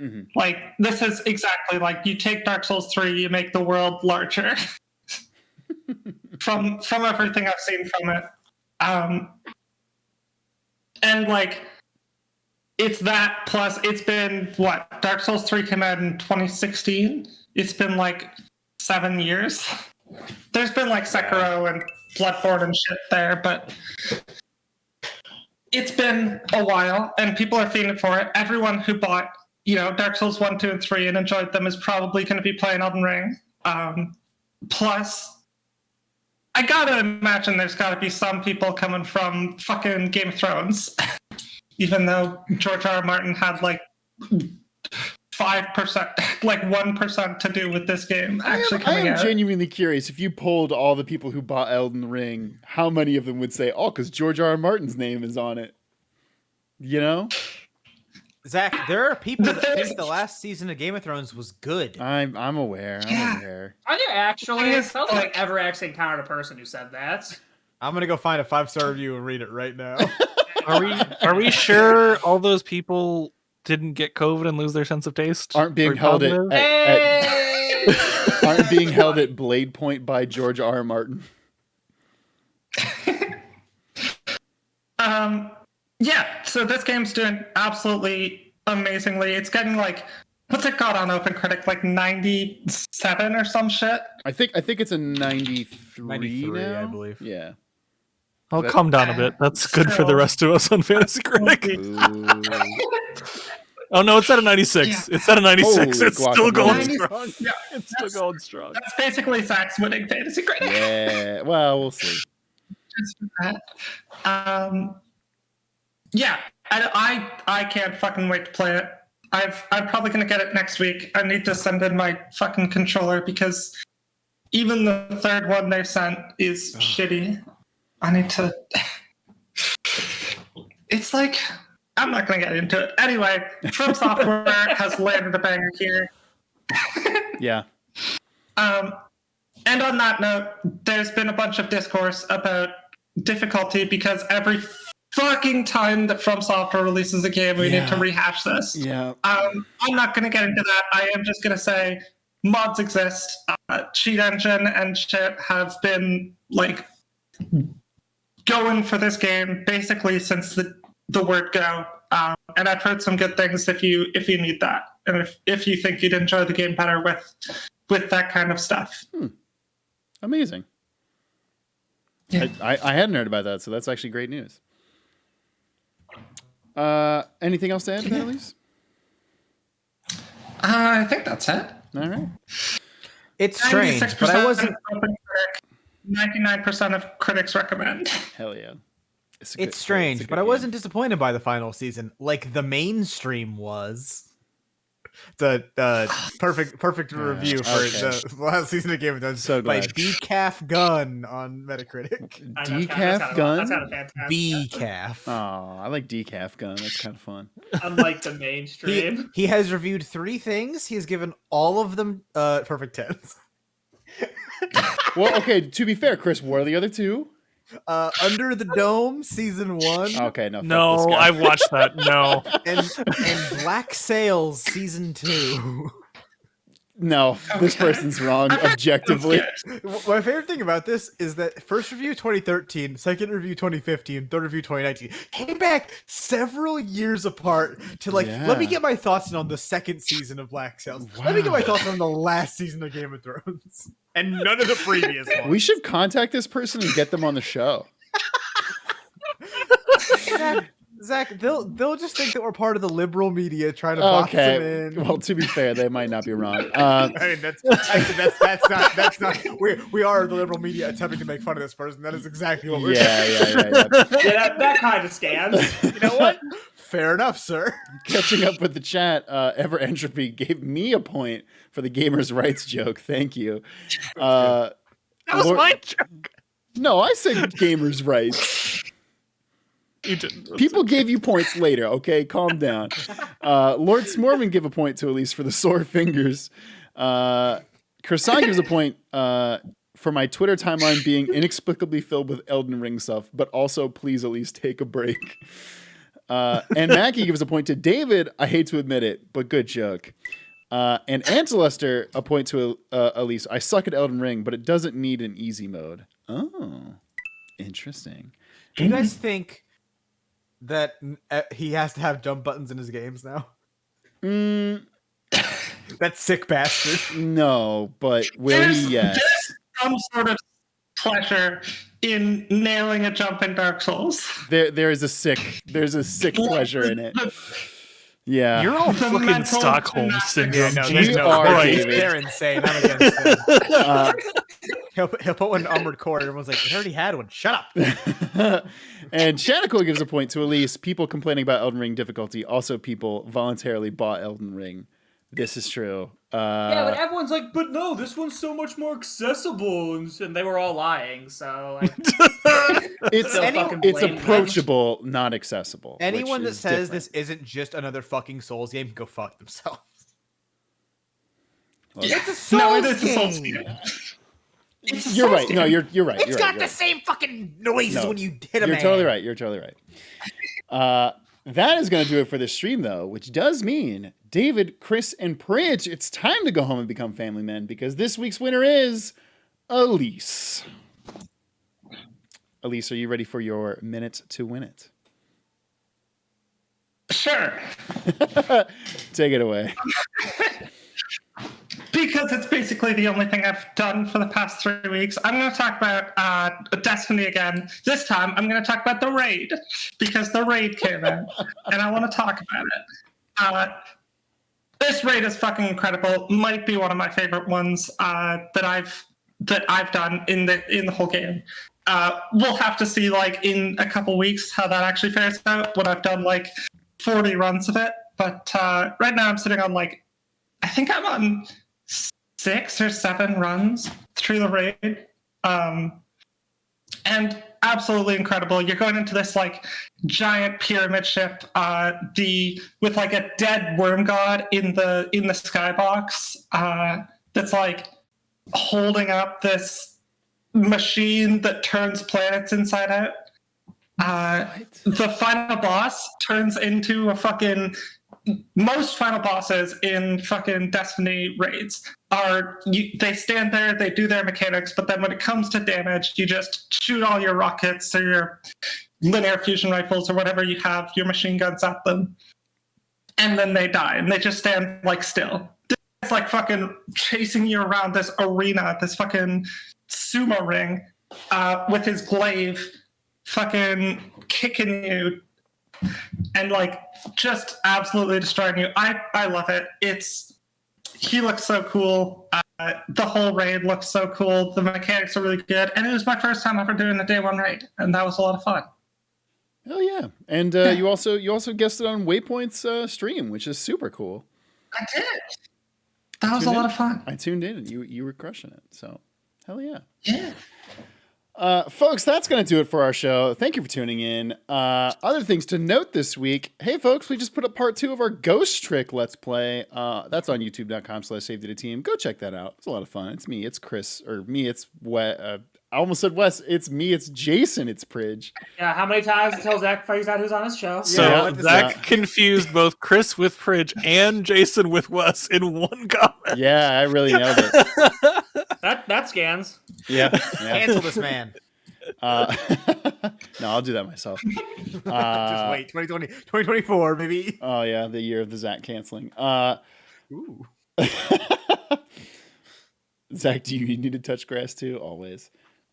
Mhm. Like, this is exactly like you take Dark Souls 3, you make the world larger. from everything I've seen from it. And like, it's that plus it's been what? Dark Souls 3 came out in 2016. It's been like 7 years. There's been like Sekiro and Bloodborne and shit there, but it's been a while and people are fiending for it. Everyone who bought, Dark Souls 1, 2, and 3 and enjoyed them is probably going to be playing Elden Ring. Plus, I gotta imagine there's gotta be some people coming from fucking Game of Thrones. Even though George R. R. Martin had like 5%, like 1% to do with this game actually coming out. I am genuinely curious, if you polled all the people who bought Elden Ring, how many of them would say, oh, because George R. R. Martin's name is on it? You know? Zach, there are people that think the last season of Game of Thrones was good. I'm aware. I'm aware. Are there actually? I Yes, don't think like- I've ever actually encountered a person who said that. I'm gonna go find a 5-star review and read it right now. Are we sure all those people didn't get COVID and lose their sense of taste? Aren't being Or held at, positive? Hey! aren't being held at Blade Point by George R. R. Martin. Yeah, so this game's doing absolutely amazingly. It's getting like, what's it got on OpenCritic? Like 97 or some shit? I think it's a 93, 93, now? I believe. Yeah. I'll calm down a bit. That's good for the rest of us on Fantasy Critic. Ooh. Oh no, it's at a 96. Yeah. It's at a 96. Holy It's still guacamole. going 90 strong. Yeah, It's still going strong. that's basically Zach's winning Fantasy Critic. Yeah. Well, we'll see. Just for that. Yeah, I can't fucking wait to play it. I'm probably gonna get it next week. I need to send in my fucking controller because even the third one they sent is shitty. I need to. It's like, I'm not gonna get into it. Anyway, From Software has landed a banger here. Yeah. And on that note, there's been a bunch of discourse about difficulty because every fucking time that From Software releases a game, we need to rehash this. Yeah. I'm not going to get into that. I am just going to say mods exist. Cheat Engine and shit have been like going for this game basically since the word go. And I've heard some good things if you need that, and if you think you'd enjoy the game better with that kind of stuff. Amazing. Yeah. I hadn't heard about that, so that's actually great news. Anything else to add to that, Elise? I think that's it. All right. It's strange, but I wasn't. 99% of critics recommend. Hell yeah. It's strange, but I wasn't disappointed by the final season, like the mainstream was. It's a perfect review for the last season of Game of Thrones So by glad. Decaf Gun on Metacritic. Decaf gun? That's kind of fantastic. Decaf. Oh, I like decaf gun. That's kind of fun. Unlike the mainstream. He has reviewed 3 things. He has given all of them perfect 10s. Well, okay, to be fair, Chris, what are the other two? Under the Dome season 1 Okay, no. fuck No, this guy. I've watched that. No. and Black Sails season 2. No, this person's wrong objectively. My favorite thing about this is that first review 2013, second review 2015, third review 2019 came back several years apart to let me get my thoughts in on the second season of Black Sails. Let me get my thoughts on the last season of Game of Thrones and none of the previous ones. We should contact this person and get them on the show. Zach, they'll just think that we're part of the liberal media trying to box them in. Well, to be fair, they might not be wrong. I mean, that's not. We are the liberal media attempting to make fun of this person. That is exactly what we're doing. Yeah. Yeah, that kind of stands. You know what? Fair enough, sir. Catching up with the chat, Ever Entropy gave me a point for the gamers' rights joke. Thank you. That was my joke. No, I said gamers' rights. You didn't. People gave you points later, okay? Calm down. Lord Smorman gave a point to Elise for the sore fingers. Kersan gives a point for my Twitter timeline being inexplicably filled with Elden Ring stuff, but also please Elise take a break. And Mackie gives a point to David. I hate to admit it, but good joke. And Antelester a point to Elise. I suck at Elden Ring, but it doesn't need an easy mode. Oh, interesting. Do you guys think that he has to have jump buttons in his games now? That sick bastard. No, but will he? Yes. There's some sort of pleasure in nailing a jump in Dark Souls. There's a sick pleasure in it. Yeah. You're all The fucking mental Stockholm gymnastics. syndrome. No, We there's no are, Christ. David. They're insane. I'm against them. Uh, He'll put one in Armored Core. Everyone's like, it already had one. Shut up. and Shanako gives a point to Elise. People complaining about Elden Ring difficulty. Also, people voluntarily bought Elden Ring. This is true. Yeah, but everyone's like, but no, this one's so much more accessible, and they were all lying. So like, it's Still fucking it's blame them. approachable, not accessible. Anyone which that is says different. this isn't just another fucking Souls game can go fuck themselves. Well, It's a Souls No, it is a Souls game. game. It's a You're Souls right. game. No, you're right. It's You're got right, the you're right. same fucking noises No, when you hit a You're man. totally right. You're totally right. That is going to do it for this stream, though, which does mean David, Chris, and Pridge, it's time to go home and become family men because this week's winner is Elise. Elise, are you ready for your minute to win it? Sure. Take it away. Because it's basically the only thing I've done for the past 3 weeks. I'm going to talk about Destiny again. This time, I'm going to talk about the raid because the raid came in, and I want to talk about it. This raid is fucking incredible. Might be one of my favorite ones that I've done in the whole game. We'll have to see like in a couple weeks how that actually fares out when I've done like 40 runs of it. But right now I'm sitting on like I think I'm on 6 or 7 runs through the raid. And absolutely incredible. You're going into this like giant pyramid ship, with like a dead worm god in the skybox, that's like holding up this machine that turns planets inside out. The final boss turns into a fucking most final bosses in fucking Destiny raids they stand there, they do their mechanics, but then when it comes to damage, you just shoot all your rockets or your linear fusion rifles or whatever you have, your machine guns at them, and then they die, and they just stand like still. It's like fucking chasing you around this arena, this fucking sumo ring, with his glaive, fucking kicking you and like just absolutely destroying you. I love it. He looks so cool. The whole raid looks so cool. The mechanics are really good, and it was my first time ever doing a day 1 raid, and that was a lot of fun. Hell yeah! And you also guested on Waypoint's stream, which is super cool. I did. That was a lot of fun. I tuned in, and you were crushing it. So hell yeah! Yeah. Folks, that's going to do it for our show. Thank you for tuning in. Other things to note this week. Hey, folks, we just put up part 2 of our Ghost Trick Let's Play. That's on youtube.com/SaveDataTeam. Go check that out. It's a lot of fun. It's me. It's Chris. Or me. It's I almost said Wes. It's me. It's Jason. It's Pridge. yeah, how many times until Zach finds out who's on his show? So Yeah, Zach confused both Chris with Pridge and Jason with Wes in one comment. Yeah, I really nailed it. That scans. Yeah. Cancel this man. No, I'll do that myself. Just wait. 2024, maybe. Oh, yeah. The year of the Zach canceling. Ooh. Zach, do you need to touch grass too? Always.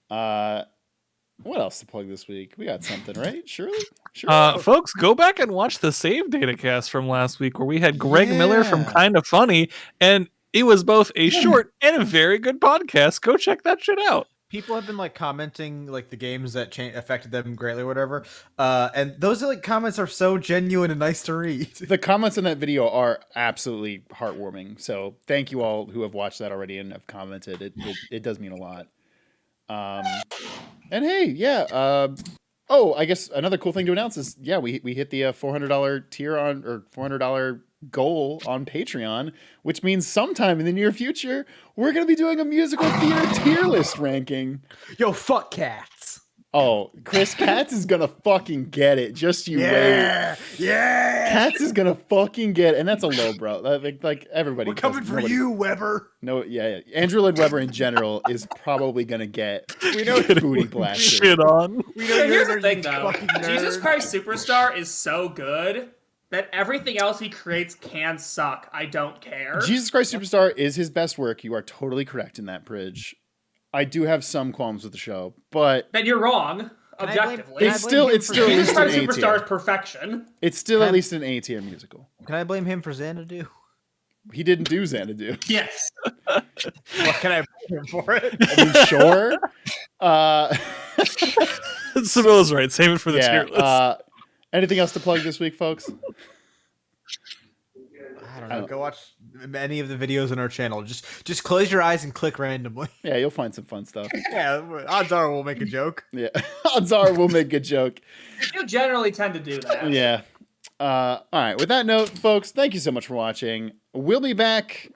What else to plug this week? We got something, right? Surely? Sure. Folks, go back and watch the Save Data cast from last week where we had Greg Miller from Yeah. Kinda Funny, and it was both a short and a very good podcast. Go check that shit out. People have been like commenting like the games that affected them greatly or whatever, and those like comments are so genuine and nice to read. The comments in that video are absolutely heartwarming. So thank you all who have watched that already and have commented. It does mean a lot. And hey, yeah. Oh, I guess another cool thing to announce is, yeah, we hit the $400 tier on, or $400 goal on Patreon, which means sometime in the near future, we're going to be doing a musical theater tier list ranking. Yo, fuck cats. Oh, Chris, Katz is gonna fucking get it. Just you wait. Yeah. Katz is gonna fucking get it. And that's a low bro. Like everybody. We're coming for nobody- you, Weber. No, yeah. Andrew Lloyd Webber in general is probably gonna get We know booty blasted. Shit on. We know Here- you're here's there, the thing, you though. fucking nerd. Jesus Christ Superstar is so good that everything else he creates can suck. I don't care. Jesus Christ Superstar is his best work. You are totally correct in that, Bridge. I do have some qualms with the show, but Then you're wrong, Can I blame- objectively. can I it's blame still him it's for still at Jesus least an Christ A Superstar is tier. perfection. It's still at least an A tier musical. Can I blame him for Xanadu? He didn't do Xanadu. Yes. What can I blame him for it? I mean, sure. Sabilla's right. Save it for the tier list. Anything else to plug this week, folks? I don't know. Go watch any of the videos on our channel. Just close your eyes and click randomly. Yeah, you'll find some fun stuff. Yeah, odds are we'll make a joke. Yeah, odds are we'll make a joke. You generally tend to do that. Yeah. All right. With that note, folks, thank you so much for watching. We'll be back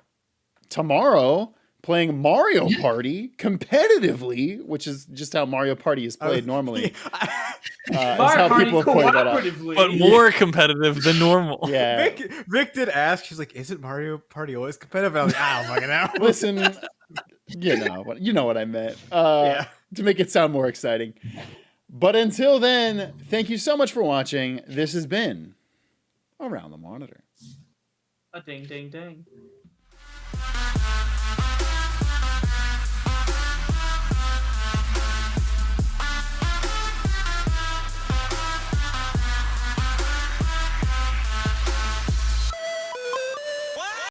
tomorrow playing Mario Party competitively, which is just how Mario Party is played normally. Is how people have pointed that out. cooperatively. But more competitive than normal. Yeah. Vic did ask. She's like, "Isn't Mario Party always competitive?" I was like, "I don't fucking know." Listen, you know what I meant. Yeah. To make it sound more exciting. But until then, thank you so much for watching. This has been Around the Monitor. A ding, ding, ding.